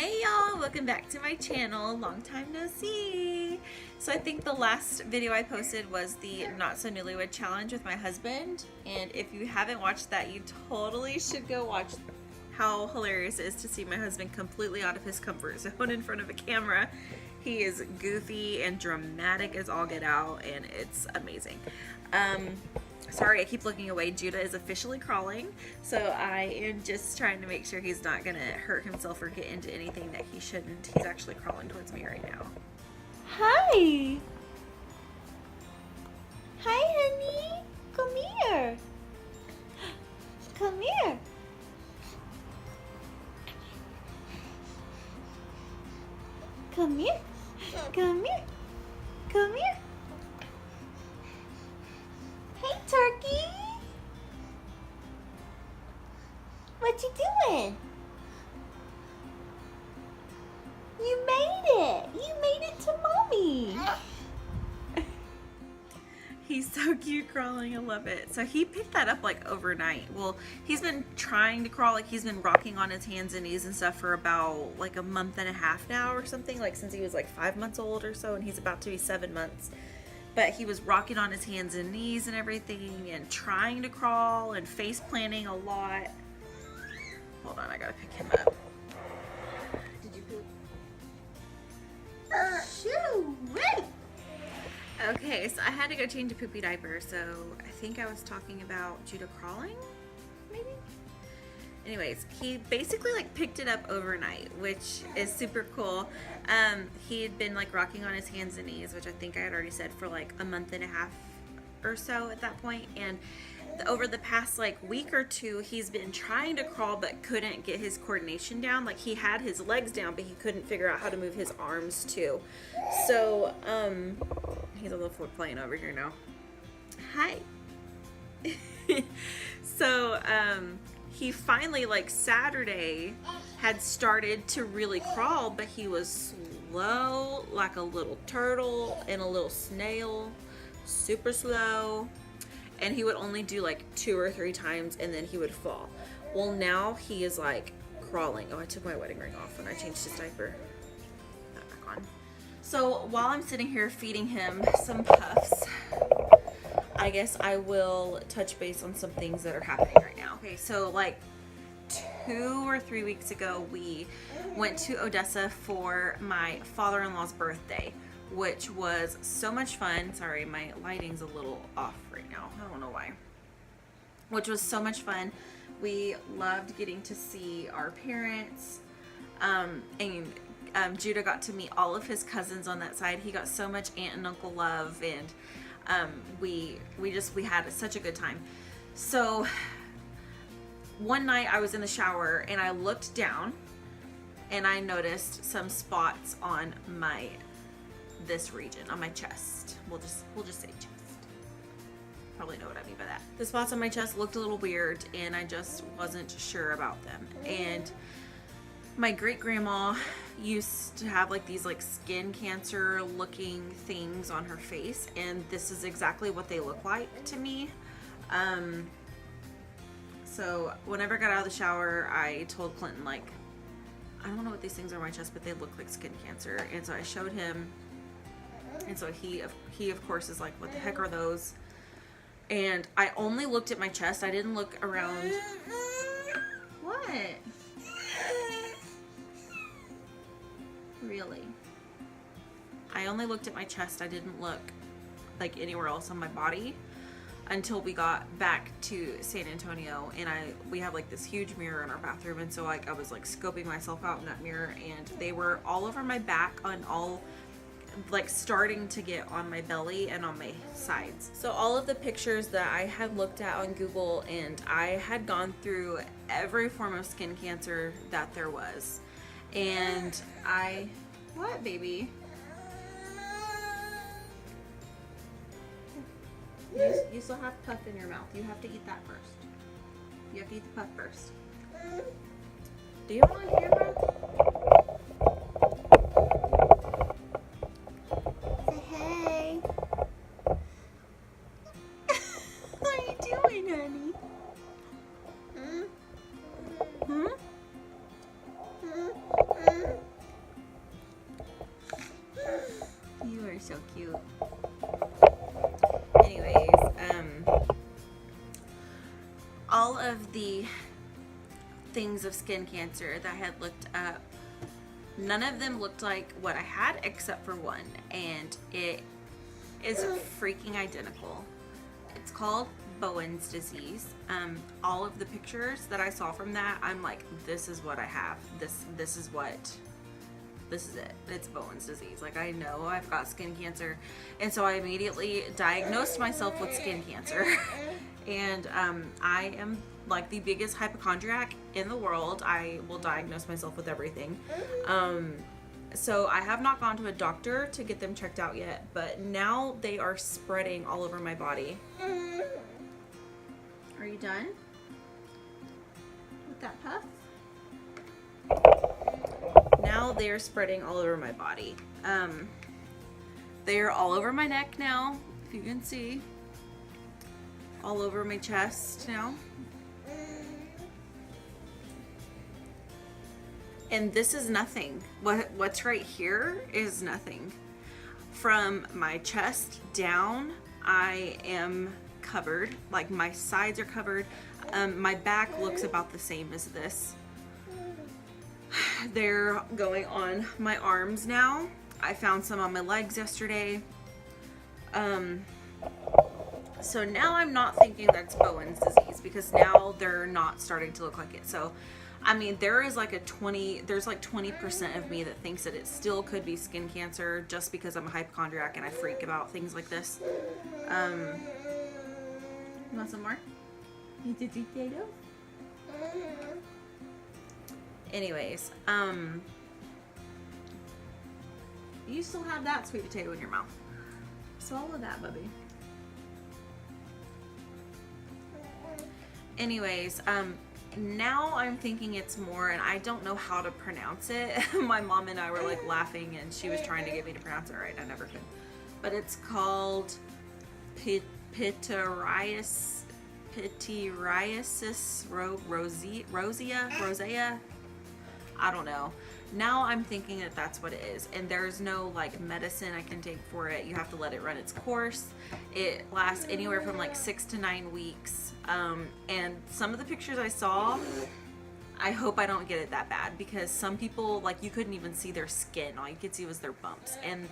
Hey y'all, welcome back to my channel. Long time no see. So I think the last video I posted was the Not So Newlywed Challenge with my husband, and if you haven't watched that, you totally should go watch. How hilarious it is to see my husband completely out of his comfort zone in front of a camera. He is goofy and dramatic as all get out, and it's amazing. Sorry, I keep looking away. Judah is officially crawling, so I am just trying to make sure he's not gonna hurt himself or get into anything that he shouldn't. He's actually crawling towards me right now. Hi! Hi, honey! Come here! Come here! Come here! Come here! Come here! Hey, turkey! What you doing? You made it! You made it to mommy! He's so cute crawling, I love it. So he picked that up like overnight. Well, he's been trying to crawl, like he's been rocking on his hands and knees and stuff for about like a month and a half now or something, like since he was like 5 months old or so, and he's about to be 7 months. But he was rocking on his hands and knees and everything and trying to crawl and face planting a lot. Hold on, I gotta pick him up. Did you poop? Shoo! Okay, so I had to go change a poopy diaper, so I think I was talking about Judah crawling, maybe? Anyways, he basically like picked it up overnight, which is super cool. He had been like rocking on his hands and knees, which I think I had already said, for like a month and a half or so at that point. And over the past like week or two, he's been trying to crawl but couldn't get his coordination down. Like he had his legs down, but he couldn't figure out how to move his arms too. So he's on the floor playing over here now. Hi. So he finally, like Saturday, had started to really crawl, but he was slow, like a little turtle and a little snail, super slow, and he would only do like 2 or 3 times and then he would fall. Well, now he is like crawling. Oh, I took my wedding ring off when I changed his diaper. Not back on. So while I'm sitting here feeding him some puffs, I guess I will touch base on some things that are happening right now. Okay, so like 2 or 3 weeks ago, we went to Odessa for my father-in-law's birthday, which was so much fun. Sorry, my lighting's a little off right now. I don't know why. Which was so much fun. We loved getting to see our parents, and Judah got to meet all of his cousins on that side. He got so much aunt and uncle love, and we had such a good time. So one night I was in the shower and I looked down and I noticed some spots on this region on my chest. We'll just say chest. Probably know what I mean by that. The spots on my chest looked a little weird and I just wasn't sure about them. And my great grandma used to have like these like skin cancer looking things on her face, and this is exactly what they look like to me. So whenever I got out of the shower, I told Clinton, like, I don't know what these things are on my chest, but they look like skin cancer. And so I showed him, and so he of course is like, what the heck are those? And I only looked at my chest. I didn't look around. What? Really? I only looked at my chest. I didn't look like anywhere else on my body until we got back to San Antonio, and we have like this huge mirror in our bathroom, and so like I was like scoping myself out in that mirror, and they were all over my back, on all like starting to get on my belly and on my sides. So all of the pictures that I had looked at on Google, and I had gone through every form of skin cancer that there was. And what, baby? You still have puff in your mouth. You have to eat that first. You have to eat the puff first. Do you want camera? Say hey. What are you doing, honey? Hmm? so cute. Anyways, all of the things of skin cancer that I had looked up, none of them looked like what I had except for one, and it is freaking identical. It's called Bowen's disease. All of the pictures that I saw from that, I'm like, this is what I have. This is it. It's Bowen's disease. Like, I know I've got skin cancer, and so I immediately diagnosed myself with skin cancer. And I am like the biggest hypochondriac in the world. I will diagnose myself with everything. So I have not gone to a doctor to get them checked out yet, but now they are spreading all over my body. Are you done with that puff? Now they are spreading all over my body. They are all over my neck now, if you can see. All over my chest now. And this is nothing. What's right here is nothing. From my chest down, I am covered. Like, my sides are covered. My back looks about the same as this. They're going on my arms now. I found some on my legs yesterday. So now I'm not thinking that's Bowen's disease, because now they're not starting to look like it. So, I mean, there's like 20% of me that thinks that it still could be skin cancer, just because I'm a hypochondriac and I freak about things like this. You want some more? You did potato? Anyways, you still have that sweet potato in your mouth. Swallow that, bubby. Anyways, now I'm thinking it's more, and I don't know how to pronounce it. My mom and I were like laughing, and she was trying to get me to pronounce it right. I never could. But it's called pityriasis rosea. I don't know. Now I'm thinking that that's what it is, and there's no like medicine I can take for it. You have to let it run its course. It lasts anywhere from like 6 to 9 weeks. And some of the pictures I saw, I hope I don't get it that bad, because some people, like, you couldn't even see their skin. All you could see was their bumps. And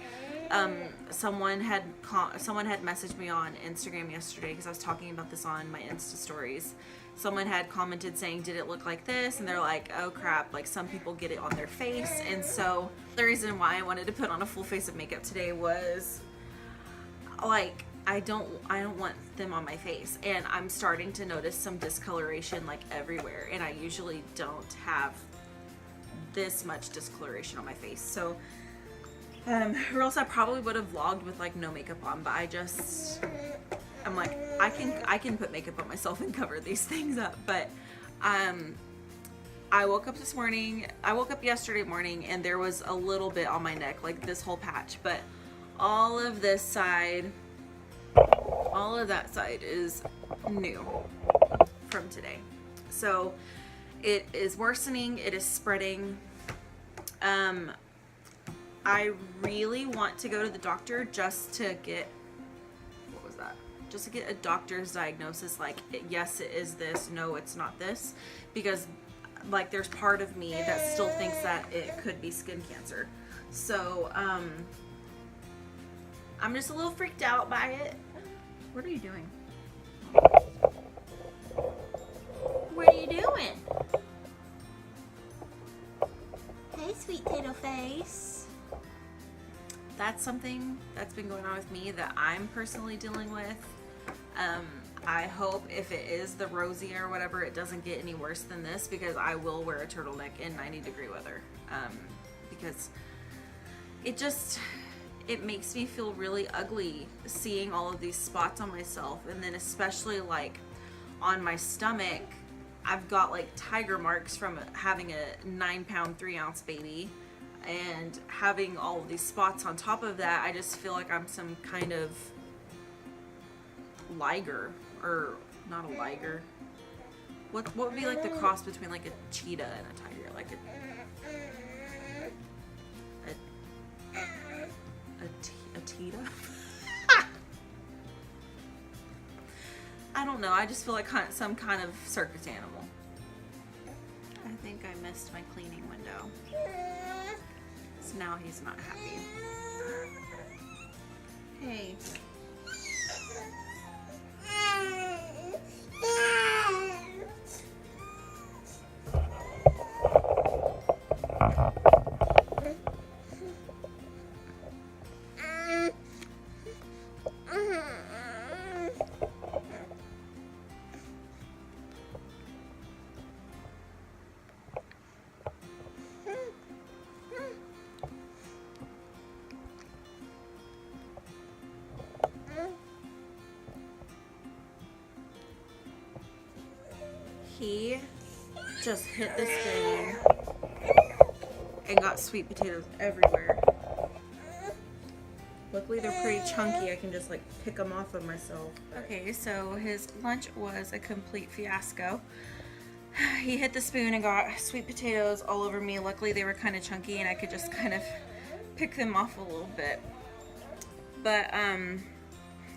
someone had messaged me on Instagram yesterday, because I was talking about this on my Insta stories. Someone had commented saying, did it look like this? And they're like, oh crap, like, some people get it on their face. And so the reason why I wanted to put on a full face of makeup today was, like, I don't want them on my face, and I'm starting to notice some discoloration like everywhere, and I usually don't have this much discoloration on my face. So or else I probably would have vlogged with like no makeup on, but I'm like, I can put makeup on myself and cover these things up. But I woke up yesterday morning, and there was a little bit on my neck, like this whole patch, but all of this side, all of that side is new from today. So it is worsening, it is spreading. I really want to go to the doctor just to get, what was that? Just to get a doctor's diagnosis, like, yes, it is this, no, it's not this, because like there's part of me that still thinks that it could be skin cancer. So I'm just a little freaked out by it. What are you doing? What are you doing? Hey, sweet potato face. That's something that's been going on with me that I'm personally dealing with. I hope if it is the rosea or whatever, it doesn't get any worse than this, because I will wear a turtleneck in 90-degree weather. Because it makes me feel really ugly seeing all of these spots on myself, and then especially like on my stomach, I've got like tiger marks from having a 9-pound 3-ounce baby, and having all of these spots on top of that, I just feel like I'm some kind of liger, or not a liger. What would be like the cross between like a cheetah and a tiger? Like a cheetah? don't know. I just feel like some kind of circus animal. I think I missed my cleaning window. So now he's not happy. Hey. He just hit the spoon and got sweet potatoes everywhere. Luckily they're pretty chunky. I can just like pick them off of myself. Okay, so his lunch was a complete fiasco. He hit the spoon and got sweet potatoes all over me. Luckily they were kind of chunky and I could just kind of pick them off a little bit. But I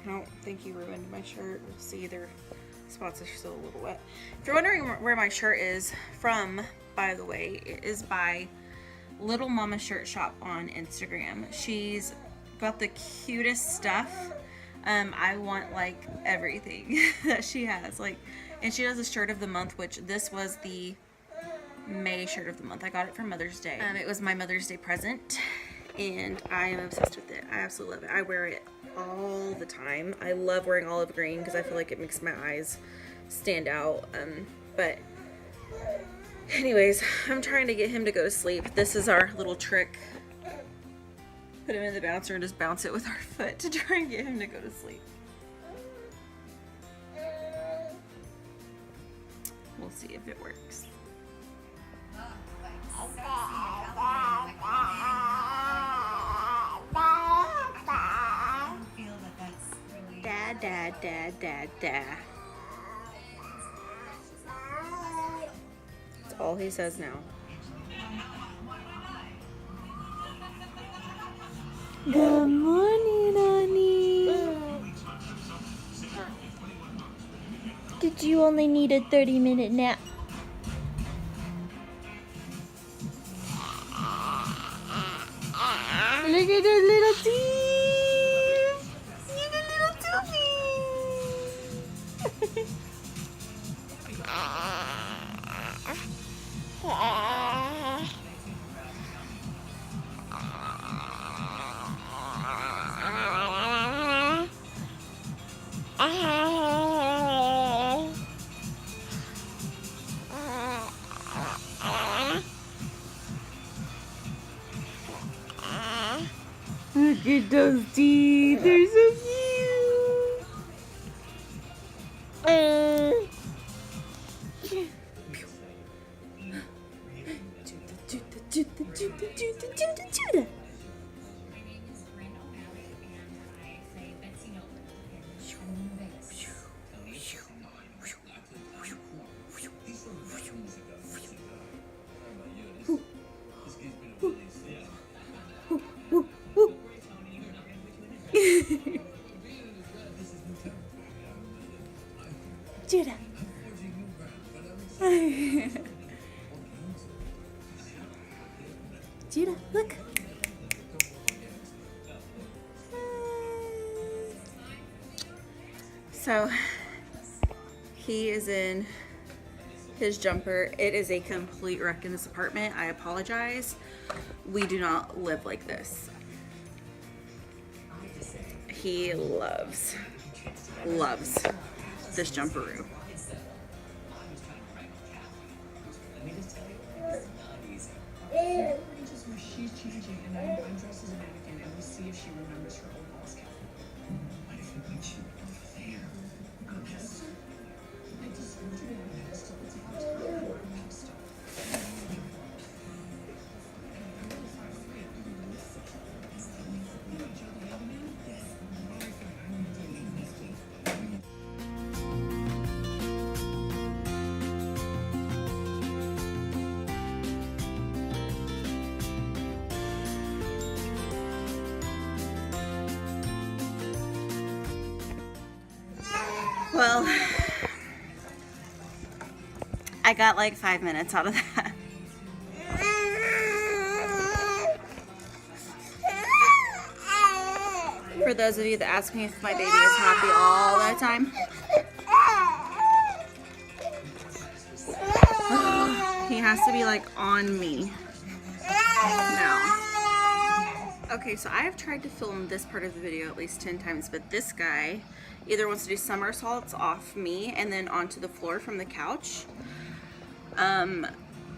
don't think he ruined my shirt. We'll see, their spots are still a little wet. If you're wondering where my shirt is from, by the way, it is by Little Mama Shirt Shop on Instagram. She's got the cutest stuff. I want like everything that she has, like, and she does a shirt of the month, which this was the May shirt of the month. I got it for Mother's Day. It was my Mother's Day present and I am obsessed with it. I absolutely love it. I wear it all the time. I love wearing olive green because I feel like it makes my eyes stand out. But anyways, I'm trying to get him to go to sleep. This is our little trick. Put him in the bouncer and just bounce it with our foot to try and get him to go to sleep. We'll see if it works. Dad, dad, dad, dad, dad. That's all he says now. Good morning, honey. Did you only need a 30-minute nap? Look at those little teeth. You got little toothy. Look at those teeth, they're so cute. Judah. Judah, look. So he is in his jumper. It is a complete wreck in this apartment. I apologize. We do not live like this. He loves this jumperoo. She's changing, and I'm dressed as a mannequin, and we see if she remembers her old boss cat. What if we put you over there? On a pedestal? I just want you to have a pedestal. It's about time you were a pedestal. Well, I got like 5 minutes out of that. For those of you that ask me if my baby is happy all the time, he has to be like on me now. Okay, so I have tried to film this part of the video at least 10 times, but this guy either wants to do somersaults off me and then onto the floor from the couch,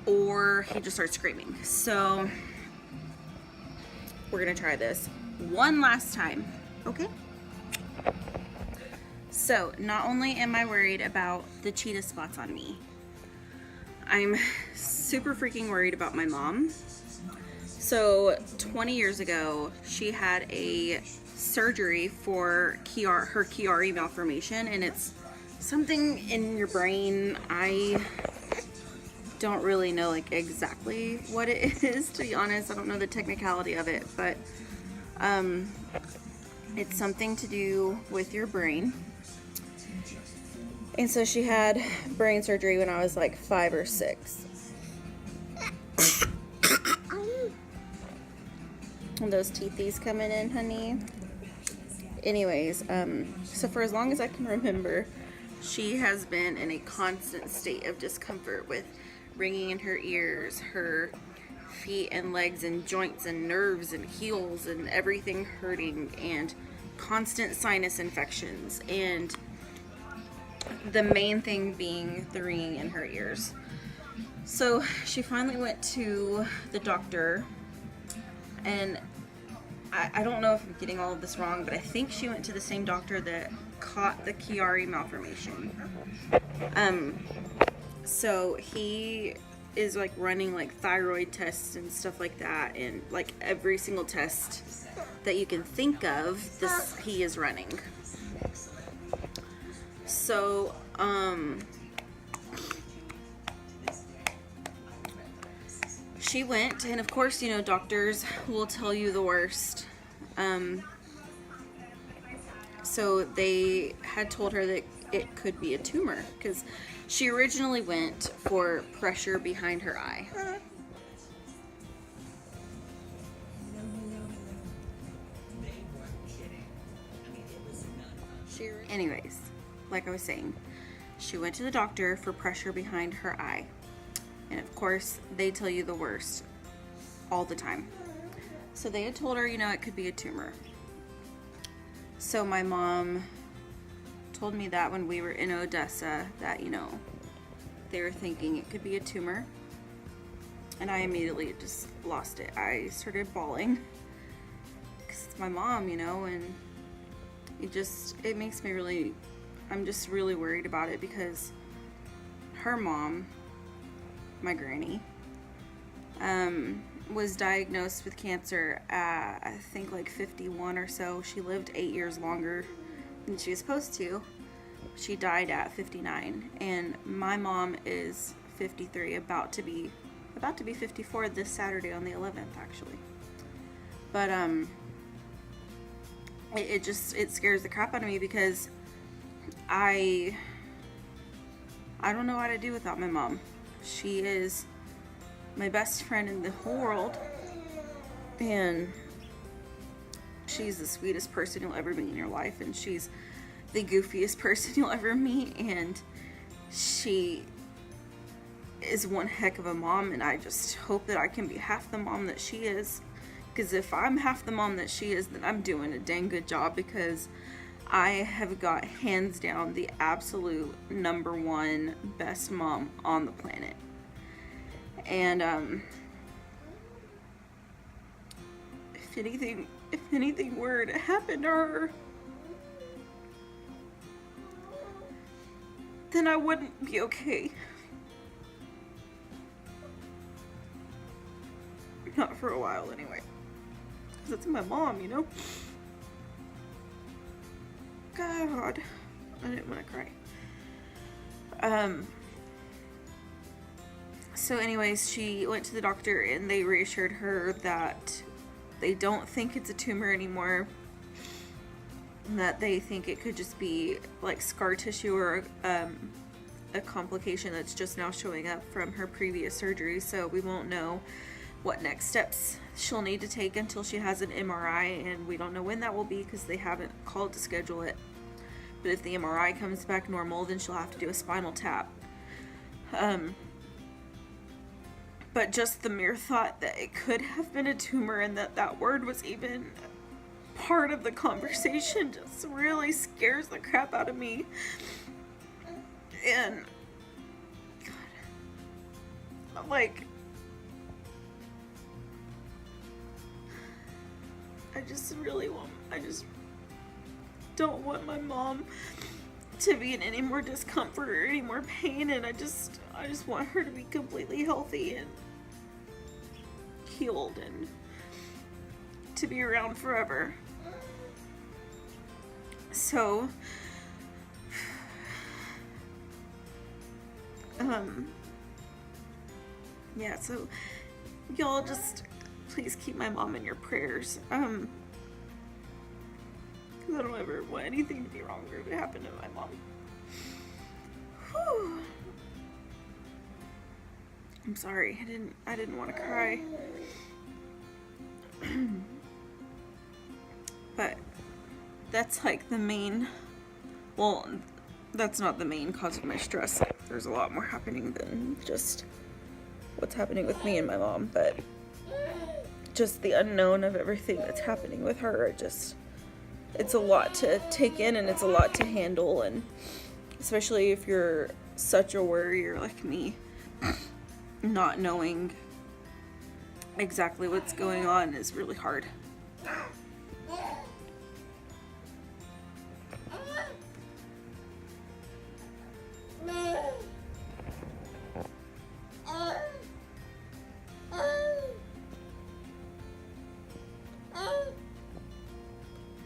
or he just starts screaming. So we're gonna try this one last time, okay? So not only am I worried about the cheetah spots on me, I'm super freaking worried about my mom. So 20 years ago, she had a surgery for her Chiari malformation, and it's something in your brain. I don't really know like exactly what it is, to be honest. I don't know the technicality of it, but it's something to do with your brain. And so she had brain surgery when I was like 5 or 6. And those teethies coming in, honey. Anyways, so for as long as I can remember, she has been in a constant state of discomfort with ringing in her ears, her feet and legs and joints and nerves and heels and everything hurting, and constant sinus infections, and the main thing being the ringing in her ears. So she finally went to the doctor, and I don't know if I'm getting all of this wrong, but I think she went to the same doctor that caught the Chiari malformation. So he is like running like thyroid tests and stuff like that, and like every single test that you can think of, he is running. So she went, and of course, you know, doctors will tell you the worst. So they had told her that it could be a tumor, because she originally went for pressure behind her eye. Anyways, like I was saying, she went to the doctor for pressure behind her eye. And of course, they tell you the worst all the time. So they had told her, you know, it could be a tumor. So my mom told me that when we were in Odessa, that, you know, they were thinking it could be a tumor. And I immediately just lost it. I started bawling, because it's my mom, you know, and it makes me really, I'm just really worried about it, because her mom, my granny, was diagnosed with cancer at, I think, like 51 or so. She lived 8 years longer than she was supposed to. She died at 59, and my mom is 53, about to be 54 this Saturday on the 11th, actually. But it scares the crap out of me, because I don't know what to do without my mom. She is my best friend in the whole world, and she's the sweetest person you'll ever meet in your life, and she's the goofiest person you'll ever meet, and she is one heck of a mom, and I just hope that I can be half the mom that she is, because if I'm half the mom that she is, then I'm doing a dang good job, because I have got hands down the absolute #1 best mom on the planet. And if anything were to happen to her, then I wouldn't be okay. Not for a while anyway, because it's my mom, you know. God, I didn't want to cry. So anyways, she went to the doctor, and they reassured her that they don't think it's a tumor anymore, and that they think it could just be like scar tissue or a complication that's just now showing up from her previous surgery, so we won't know what next steps she'll need to take until she has an MRI, and we don't know when that will be because they haven't called to schedule it. But if the MRI comes back normal, then she'll have to do a spinal tap. But just the mere thought that it could have been a tumor and that that word was even part of the conversation just really scares the crap out of me. And God, like, I just don't want my mom to be in any more discomfort or any more pain, and I just want her to be completely healthy and healed and to be around forever. So yeah, so y'all just please keep my mom in your prayers. Because I don't ever want anything to be wrong or to happen to my mom. Whew. I'm sorry, I didn't want to cry. But that's like the main, well, that's not the main cause of my stress. There's a lot more happening than just what's happening with me and my mom, but just the unknown of everything that's happening with her, it's a lot to take in and it's a lot to handle, and especially if you're such a worrier like me, not knowing exactly what's going on is really hard.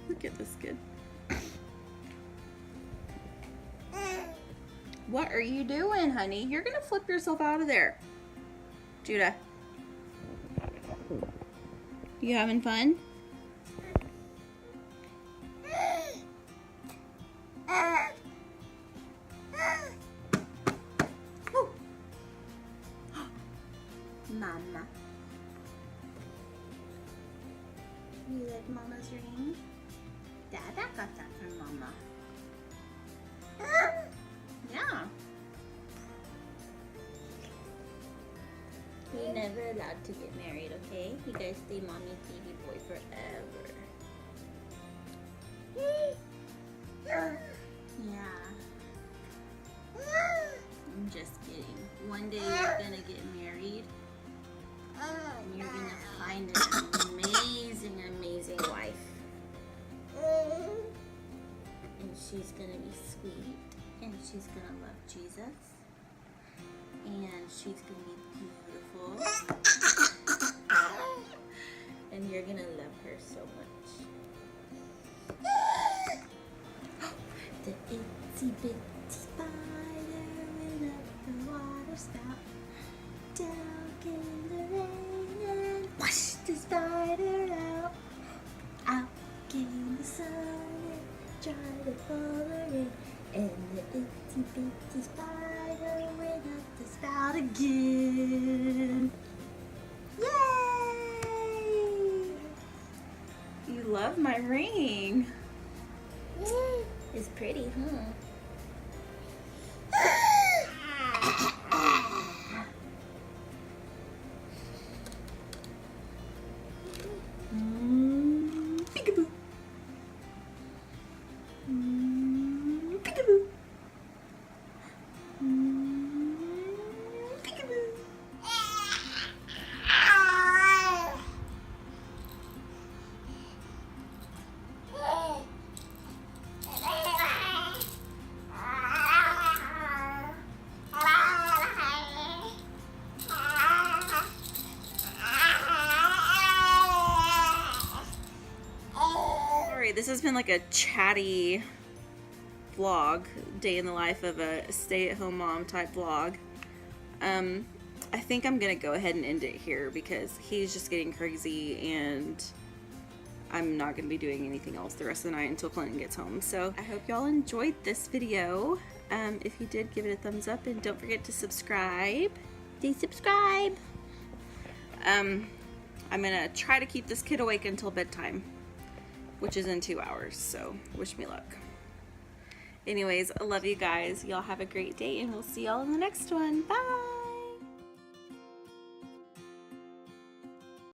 Look at this kid. What are you doing, honey? You're gonna flip yourself out of there. Judah. You having fun? Woo. Mama. You like Mama's ring? Dada got that from Mama. Yeah. You're never allowed to get married, okay? You guys stay mommy baby boy forever. Yeah. I'm just kidding. One day you're gonna get married and you're gonna find an amazing, amazing wife. And she's gonna be sweet, and she's gonna love Jesus, and she's gonna be beautiful, and you're gonna love her so much. The itsy bitsy spider went up the water spout, down came the rain and washed the spider out. Out came the sun and tried to pull her in, and the itsy bitsy spider went up the spout again. Yay! You love my ring. It's pretty, huh? Peekaboo. Peekaboo. Peekaboo. Sorry, this has been like a chatty vlog, day in the life of a stay-at-home mom type vlog. I think I'm gonna go ahead and end it here because he's just getting crazy, and I'm not going to be doing anything else the rest of the night until Clinton gets home. So I hope y'all enjoyed this video. If you did, give it a thumbs up and don't forget to subscribe. Please subscribe. I'm gonna try to keep this kid awake until bedtime, which is in 2 hours, so wish me luck. Anyways, I love you guys. Y'all have a great day, and we'll see y'all in the next one. Bye!